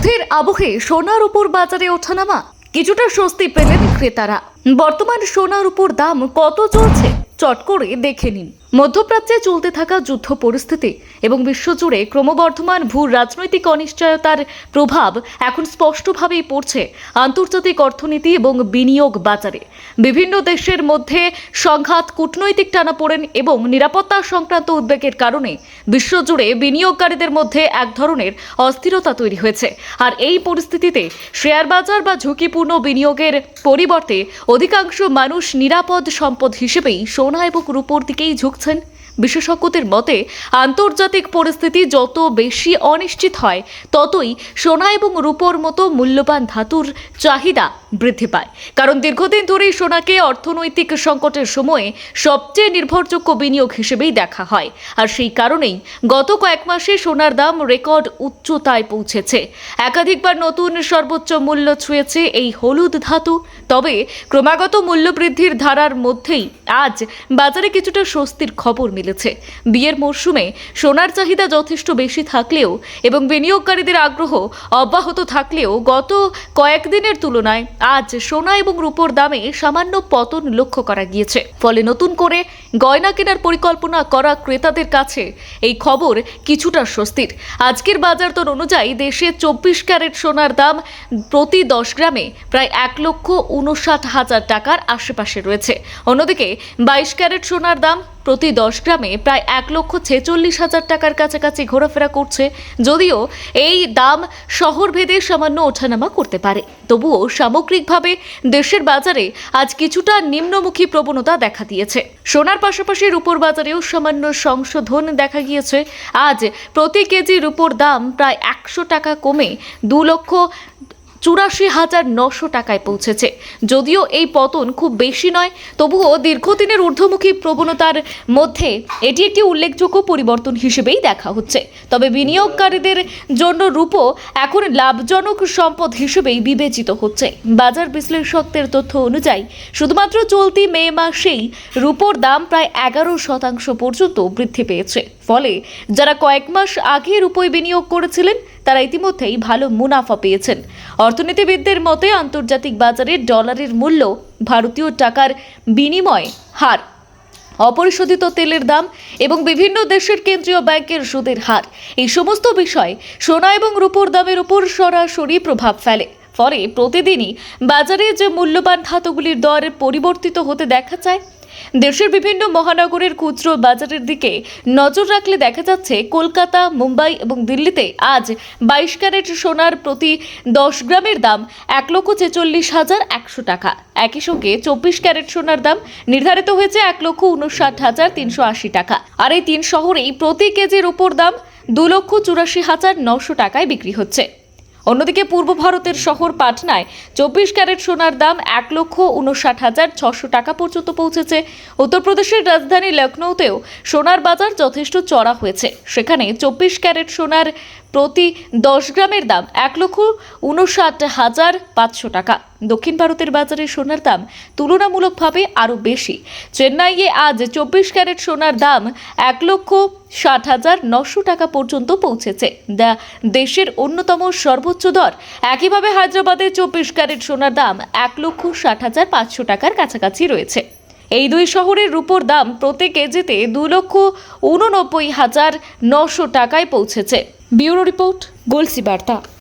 যুদ্ধের আবহে সোনার উপর বাজারে ওঠানামা, কিছুটা স্বস্তি পেলেন ক্রেতারা। বর্তমান সোনার উপর দাম কত চলছে চট করে দেখে নিন। মধ্যপ্রাচ্যে চলতে থাকা যুদ্ধ পরিস্থিতি এবং বিশ্বজুড়ে ক্রমবর্ধমান ভূ রাজনৈতিক অনিশ্চয়তার প্রভাব এখন স্পষ্টভাবেই পড়ছে আন্তর্জাতিক অর্থনীতি এবং বিনিয়োগ বাজারে। বিভিন্ন দেশের মধ্যে সংঘাত, কূটনৈতিক টানাপোড়েন এবং নিরাপত্তা সংক্রান্ত উদ্বেগের কারণে বিশ্বজুড়ে বিনিয়োগকারীদের মধ্যে এক ধরনের অস্থিরতা তৈরি হয়েছে। আর এই পরিস্থিতিতে শেয়ার বাজার বা ঝুঁকিপূর্ণ বিনিয়োগের পরিবর্তে অধিকাংশ মানুষ নিরাপদ সম্পদ হিসেবেই সোনা এবং রূপোর দিকেই ঝুঁকছেন। বিশেষজ্ঞদের মতে আন্তর্জাতিক পরিস্থিতি যত বেশি অনিশ্চিত হয় ততই সোনা এবং রূপোর মতো মূল্যবান ধাতুর চাহিদা বৃদ্ধি পায়। কারণ দীর্ঘদিন ধরেই সোনাকে অর্থনৈতিক সংকটের সময়ে সবচেয়ে নির্ভরযোগ্য বিনিয়োগ হিসেবেই দেখা হয়। আর সেই কারণেই গত কয়েক মাসে সোনার দাম রেকর্ড উচ্চতায় পৌঁছেছে। একাধিকবার নতুন সর্বোচ্চ মূল্য ছুঁয়েছে এই হলুদ ধাতু। তবে ক্রমাগত মূল্য বৃদ্ধির ধারার মধ্যেই আজ বাজারে কিছুটা স্বস্তির খবর মিলেছে। বিয়ের মরশুমে সোনার চাহিদা যথেষ্ট বেশি থাকলেও এবং বিনিয়োগকারীদের আগ্রহ অব্যাহত থাকলেও গত কয়েকদিনের তুলনায় আজ সোনা এবং রূপোর দামে সামান্য পতন লক্ষ্য করা গিয়েছে। ফলে নতুন করে গয়না কেনার পরিকল্পনা করা ক্রেতাদের কাছে এই খবর কিছুটা স্বস্তির। আজকের বাজার দর অনুযায়ী দেশে 24 ক্যারেট সোনার দাম প্রতি 10 গ্রামে প্রায় 1,59,000 টাকার আশেপাশে রয়েছে। অন্যদিকে 22 ক্যারেট সোনার দাম প্রতি 10 গ্রামে প্রায় 1,46,000 টাকার কাছাকাছি ঘোরাফেরা করছে। যদিও এই দাম শহরভেদে সামান্য ওঠানামা করতে পারে, তবুও সামগ্রিকভাবে দেশের বাজারে আজ কিছুটা নিম্নমুখী প্রবণতা দেখা দিয়েছে। সোনার পাশাপাশি রূপোর বাজারেও সামান্য সংশোধন দেখা গিয়েছে। আজ প্রতি কেজি রূপোর দাম প্রায় 100 টাকা কমে 2,84,900 টাকায় পৌঁছেছে। যদিও এই পতন খুব বেশি নয়, তবুও দীর্ঘদিনের ঊর্ধ্বমুখী প্রবণতার মধ্যে এটি একটি উল্লেখযোগ্য পরিবর্তন হিসেবেই দেখা হচ্ছে। তবে বিনিয়োগকারীদের জন্য রূপো এখন লাভজনক সম্পদ হিসেবেই বিবেচিত হচ্ছে। বাজার বিশ্লেষকদের তথ্য অনুযায়ী শুধুমাত্র চলতি মে মাসেই রূপোর দাম প্রায় 11% পর্যন্ত বৃদ্ধি পেয়েছে। ফলে যারা কয়েক মাস আগে রূপোয় বিনিয়োগ করেছিলেন তারা ইতিমধ্যেই ভালো মুনাফা পেয়েছেন। অর্থনীতিবিদদের মতে আন্তর্জাতিক বাজারে ডলারের মূল্য, ভারতীয় টাকার বিনিময় হার, অপরিশোধিত তেলের দাম এবং বিভিন্ন দেশের কেন্দ্রীয় ব্যাংকের সুদের হার, এই সমস্ত বিষয় সোনা এবং রূপোর দামের উপর সরাসরি প্রভাব ফেলে। ফলে প্রতিদিনই বাজারে যে মূল্যবান ধাতুগুলির দর পরিবর্তিত হতে দেখা যায়। দেশের বিভিন্ন মহানগরের খুচরো বাজারের দিকে নজর রাখলে দেখা যাচ্ছে কলকাতা, মুম্বাই এবং দিল্লিতে আজ 22 ক্যারেট সোনার প্রতি 10 গ্রামের দাম 1,46,100 টাকা। একই সঙ্গে 24 ক্যারেট সোনার দাম নির্ধারিত হয়েছে 1,59,380 টাকা। আর এই তিন শহরেই প্রতি কেজির উপর দাম 2,84,900 টাকায় বিক্রি হচ্ছে। অন্যদিকে পূর্ব ভারতের শহর পাটনায় 24 ক্যারেট সোনার দাম 1,59,600 টাকা পর্যন্ত পৌঁছেছে। উত্তরপ্রদেশের রাজধানী লখনৌতেও সোনার বাজার যথেষ্ট চড়া হয়েছে। সেখানে 24 ক্যারেট সোনার প্রতি 10 গ্রামের দাম 1,59,500 টাকা। দক্ষিণ ভারতের বাজারে সোনার দাম তুলনামূলকভাবে আরও বেশি। চেন্নাইয়ে আজ 24 ক্যারেট সোনার দাম 1,60,900 টাকা পর্যন্ত পৌঁছেছে, যা দেশের অন্যতম সর্বোচ্চ দর। একইভাবে হায়দ্রাবাদে 24 ক্যারেট সোনার দাম 1,60,500 টাকার কাছাকাছি রয়েছে। এই দুই শহরের রূপোর দাম প্রতি কেজিতে 2,89,900 টাকায় পৌঁছেছে। ব্যুরো রিপোর্ট, গলসি বার্তা।